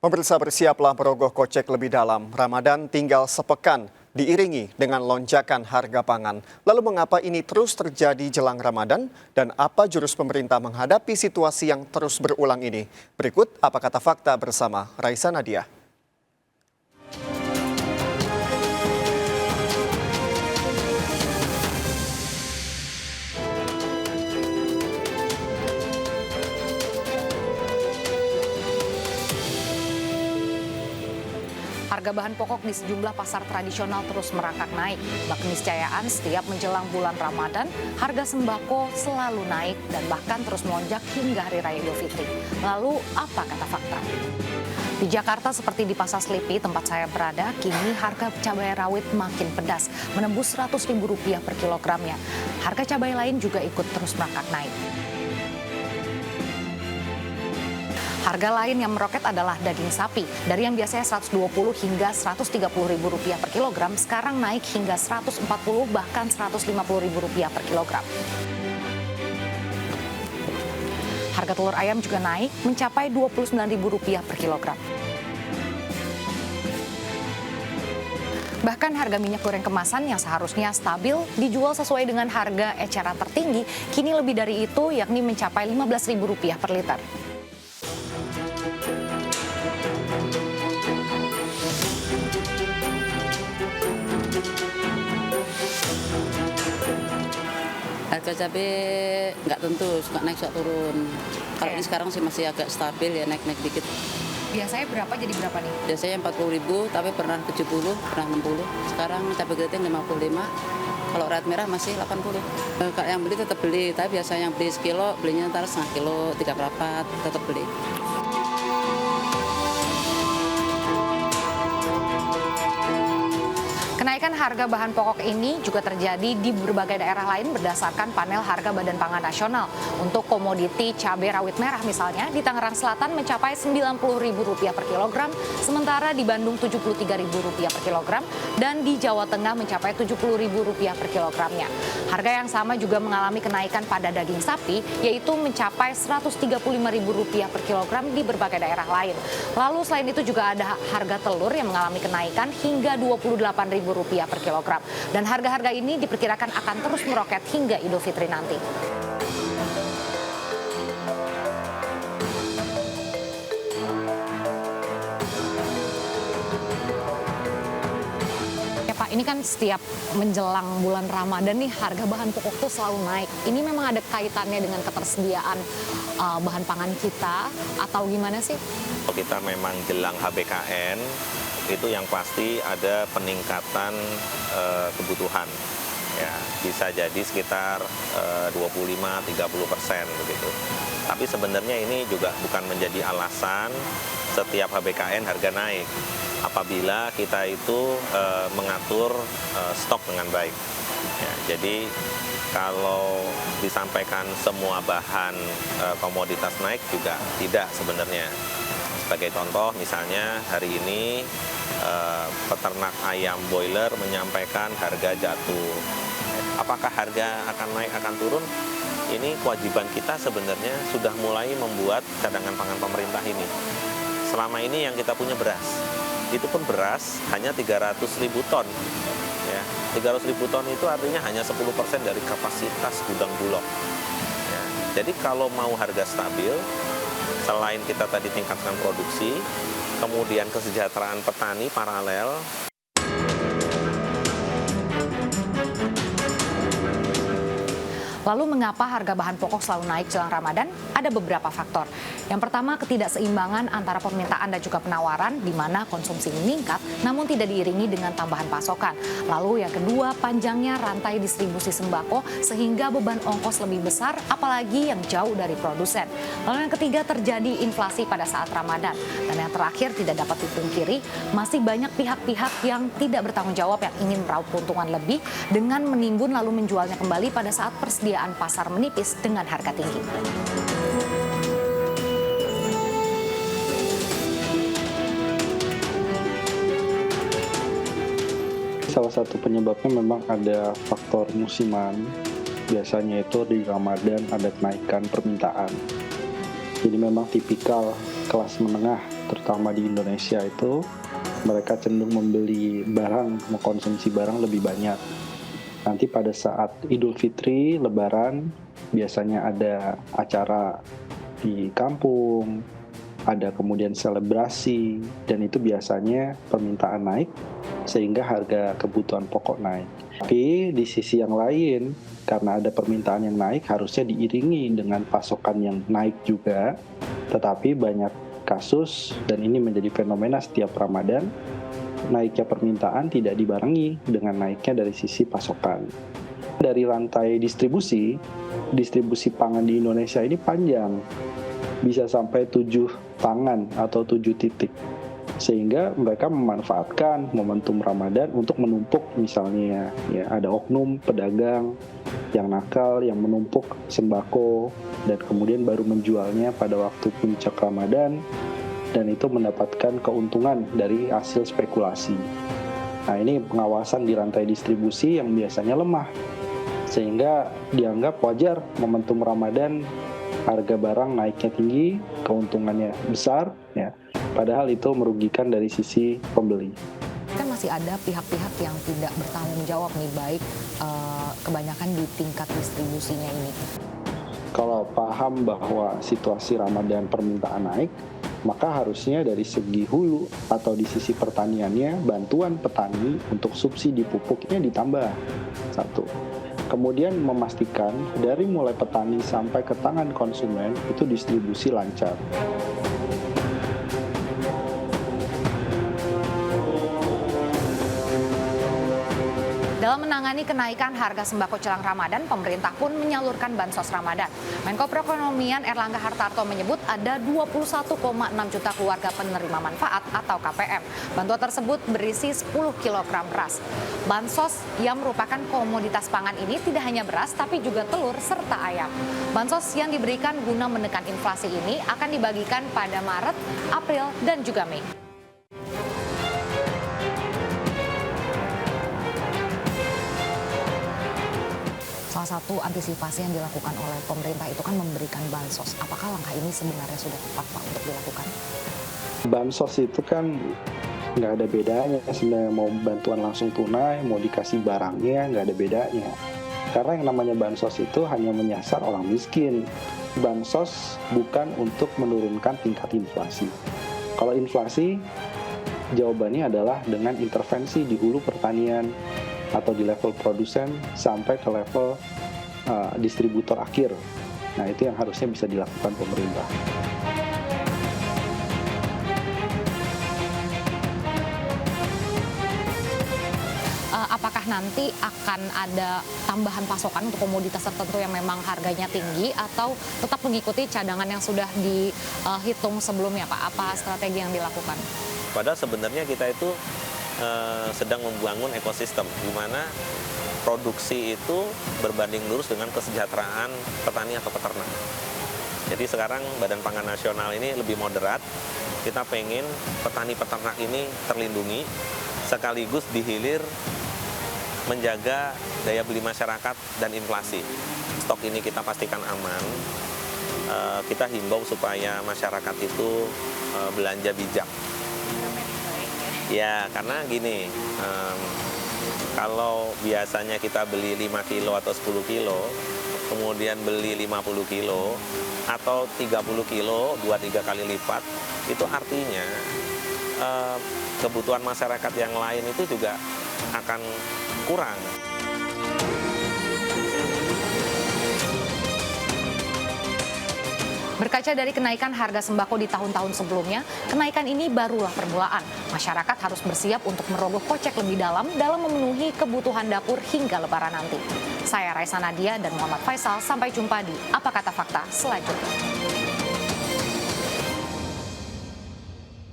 Pemirsa, bersiaplah merogoh kocek lebih dalam. Ramadan tinggal sepekan, diiringi dengan lonjakan harga pangan. Lalu mengapa ini terus terjadi jelang Ramadan? Dan apa jurus pemerintah menghadapi situasi yang terus berulang ini? Berikut apa kata fakta bersama Raisa Nadia. Harga bahan pokok di sejumlah pasar tradisional terus merangkak naik. Bak keniscayaan setiap menjelang bulan Ramadan, harga sembako selalu naik dan bahkan terus melonjak hingga Hari Raya Idul Fitri. Lalu apa kata fakta? Di Jakarta seperti di Pasar Selipi tempat saya berada, kini harga cabai rawit makin pedas, menembus Rp100.000 per kilogramnya. Harga cabai lain juga ikut terus merangkak naik. Harga lain yang meroket adalah daging sapi. Dari yang biasanya Rp120 hingga Rp130.000 per kilogram, sekarang naik hingga Rp140 bahkan Rp150.000 per kilogram. Harga telur ayam juga naik mencapai Rp29.000 per kilogram. Bahkan harga minyak goreng kemasan yang seharusnya stabil dijual sesuai dengan harga eceran tertinggi, kini lebih dari itu yakni mencapai Rp15.000 per liter. Harga cabai nggak tentu, suka naik suka turun. Kalau ini sekarang sih masih agak stabil ya, naik-naik dikit. Biasanya berapa jadi berapa nih? Biasanya Rp40.000, tapi pernah 70, pernah 60. Sekarang cabai keriting 55. Kalau rawit merah masih 80. Kalau yang beli tetap beli, tapi biasanya yang beli sekilo, belinya ntar setengah kilo, 3/4, tetap beli. Kenaikan harga bahan pokok ini juga terjadi di berbagai daerah lain berdasarkan panel harga Badan Pangan Nasional. Untuk komoditi cabai rawit merah misalnya, di Tangerang Selatan mencapai Rp90.000 per kilogram, sementara di Bandung Rp73.000 per kilogram, dan di Jawa Tengah mencapai Rp70.000 per kilogramnya. Harga yang sama juga mengalami kenaikan pada daging sapi, yaitu mencapai Rp135.000 per kilogram di berbagai daerah lain. Lalu selain itu juga ada harga telur yang mengalami kenaikan hingga Rp28.000 per kilogram. Dan harga-harga ini diperkirakan akan terus meroket hingga Idul Fitri nanti. Ya Pak, ini kan setiap menjelang bulan Ramadan nih harga bahan pokok tuh selalu naik. Ini memang ada kaitannya dengan ketersediaan bahan pangan kita atau gimana sih? Kita memang jelang HBKN, itu yang pasti ada peningkatan kebutuhan, ya bisa jadi sekitar 25-30% begitu. Tapi sebenarnya ini juga bukan menjadi alasan setiap HBKN harga naik, apabila kita itu mengatur stok dengan baik. Ya, jadi kalau disampaikan semua bahan komoditas naik juga tidak sebenarnya. Sebagai contoh, misalnya hari ini peternak ayam broiler menyampaikan harga jatuh. Apakah harga akan naik, akan turun? Ini kewajiban kita sebenarnya sudah mulai membuat cadangan pangan pemerintah ini. Selama ini yang kita punya beras, itu pun beras hanya 300.000 ton. Ya, 300.000 ton itu artinya hanya 10% dari kapasitas gudang Bulog. Ya, jadi kalau mau harga stabil, selain kita tadi tingkatkan produksi, kemudian kesejahteraan petani paralel. Lalu mengapa harga bahan pokok selalu naik jelang Ramadan? Ada beberapa faktor. Yang pertama, ketidakseimbangan antara permintaan dan juga penawaran, di mana konsumsi meningkat namun tidak diiringi dengan tambahan pasokan. Lalu yang kedua, panjangnya rantai distribusi sembako sehingga beban ongkos lebih besar, apalagi yang jauh dari produsen. Lalu yang ketiga, terjadi inflasi pada saat Ramadan. Dan yang terakhir, tidak dapat dipungkiri, masih banyak pihak-pihak yang tidak bertanggung jawab yang ingin meraup keuntungan lebih dengan menimbun lalu menjualnya kembali pada saat persediaan pasar menipis dengan harga tinggi. Salah satu penyebabnya memang ada faktor musiman. Biasanya itu di Ramadan ada kenaikan permintaan. Jadi memang tipikal kelas menengah, terutama di Indonesia itu, mereka cenderung membeli barang, mengkonsumsi barang lebih banyak. Nanti pada saat Idul Fitri, Lebaran, biasanya ada acara di kampung, ada kemudian selebrasi, dan itu biasanya permintaan naik, sehingga harga kebutuhan pokok naik. Tapi di sisi yang lain, karena ada permintaan yang naik, harusnya diiringi dengan pasokan yang naik juga, tetapi banyak kasus, dan ini menjadi fenomena setiap Ramadan, naiknya permintaan tidak dibarengi dengan naiknya dari sisi pasokan. Dari rantai distribusi pangan di Indonesia ini panjang, bisa sampai 7 tangan atau 7 titik. Sehingga mereka memanfaatkan momentum Ramadan untuk menumpuk, misalnya ya ada oknum pedagang yang nakal yang menumpuk sembako dan kemudian baru menjualnya pada waktu puncak Ramadan, dan itu mendapatkan keuntungan dari hasil spekulasi. Nah, ini pengawasan di rantai distribusi yang biasanya lemah, sehingga dianggap wajar momentum Ramadan harga barang naiknya tinggi, keuntungannya besar, ya. Padahal itu merugikan dari sisi pembeli. Kan masih ada pihak-pihak yang tidak bertanggung jawab nih, baik kebanyakan di tingkat distribusinya ini. Kalau paham bahwa situasi Ramadan permintaan naik, maka harusnya dari segi hulu atau di sisi pertaniannya, bantuan petani untuk subsidi pupuknya ditambah. 1. Kemudian memastikan dari mulai petani sampai ke tangan konsumen itu distribusi lancar. Dalam menangani kenaikan harga sembako jelang Ramadan, pemerintah pun menyalurkan bansos Ramadan. Menko Perekonomian Erlangga Hartarto menyebut ada 21,6 juta keluarga penerima manfaat atau KPM. Bantuan tersebut berisi 10 kg beras. Bansos yang merupakan komoditas pangan ini tidak hanya beras, tapi juga telur serta ayam. Bansos yang diberikan guna menekan inflasi ini akan dibagikan pada Maret, April, dan juga Mei. Salah satu antisipasi yang dilakukan oleh pemerintah itu kan memberikan bansos. Apakah langkah ini sebenarnya sudah tepat, Pak, untuk dilakukan? Bansos itu kan nggak ada bedanya sebenarnya, mau bantuan langsung tunai, mau dikasih barangnya, nggak ada bedanya. Karena yang namanya bansos itu hanya menyasar orang miskin. Bansos bukan untuk menurunkan tingkat inflasi. Kalau inflasi, jawabannya adalah dengan intervensi di hulu pertanian, atau di level produsen sampai ke level distributor akhir. Nah, itu yang harusnya bisa dilakukan pemerintah. Apakah nanti akan ada tambahan pasokan untuk komoditas tertentu yang memang harganya tinggi, atau tetap mengikuti cadangan yang sudah dihitung sebelumnya, Pak? Apa strategi yang dilakukan? Padahal sebenarnya kita itu sedang membangun ekosistem di mana produksi itu berbanding lurus dengan kesejahteraan petani atau peternak. Jadi sekarang Badan Pangan Nasional ini lebih moderat. Kita pengen petani peternak ini terlindungi, sekaligus dihilir menjaga daya beli masyarakat dan inflasi. Stok ini kita pastikan aman. Kita himbau supaya masyarakat itu belanja bijak. Ya, karena gini, kalau biasanya kita beli 5 kilo atau 10 kilo, kemudian beli 50 kilo atau 30 kilo, 2-3 kali lipat, itu artinya kebutuhan masyarakat yang lain itu juga akan kurang. Berkaca dari kenaikan harga sembako di tahun-tahun sebelumnya, kenaikan ini barulah permulaan. Masyarakat harus bersiap untuk merogoh kocek lebih dalam memenuhi kebutuhan dapur hingga Lebaran nanti. Saya Raisa Nadia dan Muhammad Faisal, sampai jumpa di Apa Kata Fakta selanjutnya.